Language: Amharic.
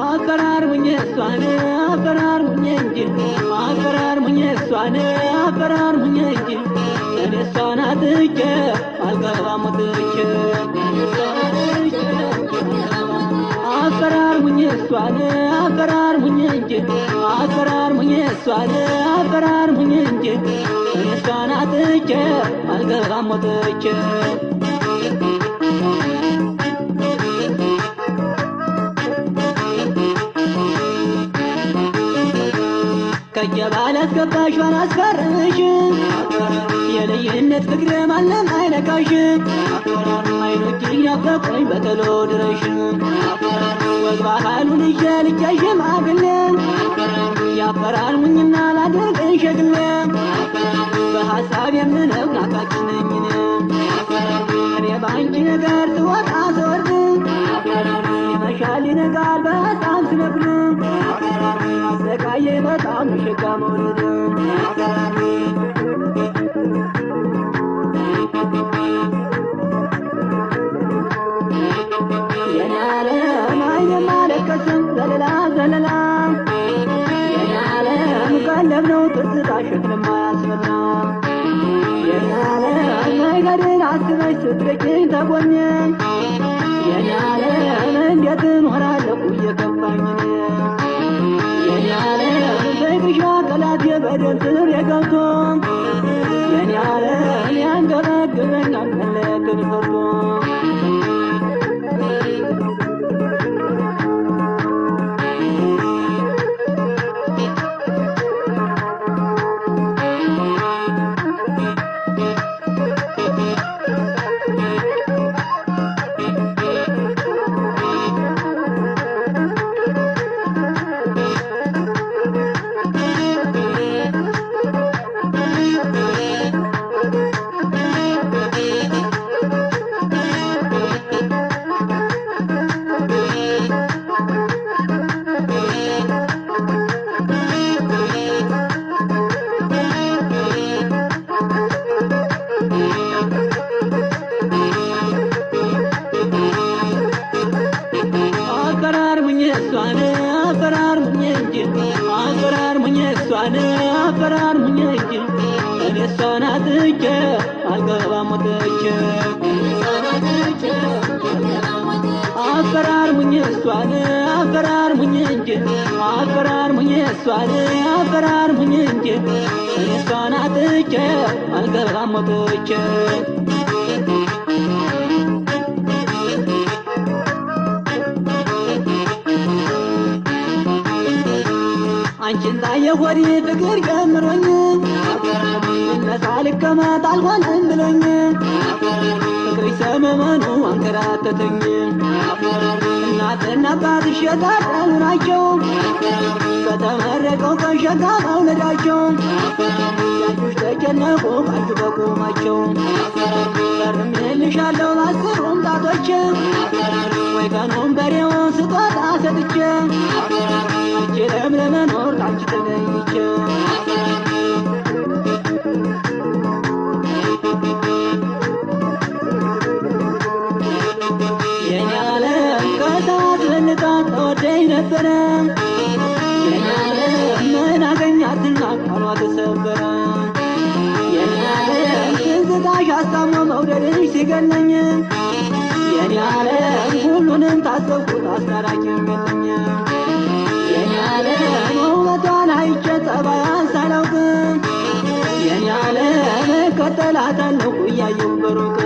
አፈራር ሙኜ እሷን አፈራር ሙኜ እንጂ አፈራር ሙኜ እሷን አፈራር ሙኜ እንጂ እኔ እሷን አጥቼ አልገባም ወጥቼ አፈራር ሙኜ እሷን አፈራር ሙኜ እንጂ አፈራር ሙኜ እሷን አፈራር ሙኜ እንጂ እኔ እሷን አጥቼ አልገባም ወጥቼ ከጀባል አስገባሽ ባላስፈርምሽ የልዩነት ፍቅር ማለም አይነካሽ አይኖችሽ ናፈቁኝ በተሎ ድረሽ ወግ ባህሉን ይዤ ልጄሽ ሽማግሌ ያፈራር ሙኝና ላድርግሽ ሸግሌ በሐሳብ የምነው ናፋቂ ነኝ እኔ በአንቺ ነገር ስወጣ ስወርድ ይመሻል ይነጋል በጣም ስነግር አሰቃየ በጣም ሸጋ መውደድ የኔ ዓለም አይኔም አለቀስም ዘለላ ዘለላ የኔ ዓለም ቀለብ ነው ትዝታ ሸክልም አያስፈራ የኔ ዓለም ነገርን አስበሽ ስትርቂኝ ተጎኔ የኔ ዓለም እንዴት እኖራለሁ እየከፋኝ የኔ ዓለም በይቅሻ ጠላቴ በደል ስር የገብቶ የኔ ዓለም ያንገበግበኛል መለየትን ፈርቶ አፈራር ሙኜ እንጂ አፈራር ሙኜ እሷን አፈራር ሙኜ እንጂ እኔ እሷን አጥቼ አልገባም ወጥቼ አፈራር ሙኜ እሷን አፈራር ሙኜ እንጂ አፈራር ሙኜ እሷን አፈራር ሙኜ እንጂ እኔ እሷን አጥቼ አልገባም ወጥቼ አንቺን ታየሁ ወዲህ ፍቅር ጀምሮኝ ልነሳ ልቀመጥ አልሆነም ብሎኝ ፍቅርሽ ሰመመኑ አንከራተተኝ እናትና አባትሽ የታጠሉ ናቸው ከተመረቀው ከሸጋ መውለዳቸው ያንቺሽ ተጨነቁ አንቺ በቁማቸው ፈርሜልሻለሁ በአስሩም ጣቶች ወይ ቀኑን በሬውን ስጦታ ሰጥቼ አንቺ ለመኖር ካንቺ ተለይቼ የኔ ዓለም ከሰዓት በልጣ ተወደኝ ነበረ የኔ ዓለም ምን አገኛትና ቃሏ ተሰበረ የኔ ዓለም ትዝታሽ አስታሞ መውደድሽ ሲገለኝ የኔ ዓለም ሁሉንም ታዘብኩት አስታራቂ የለኝ የኔ ዓለም ውበቷን አይቼ ጠባያን ሳላውቅ የኔ ዓለም እከተላታለሁ እያየሁ በሩቅ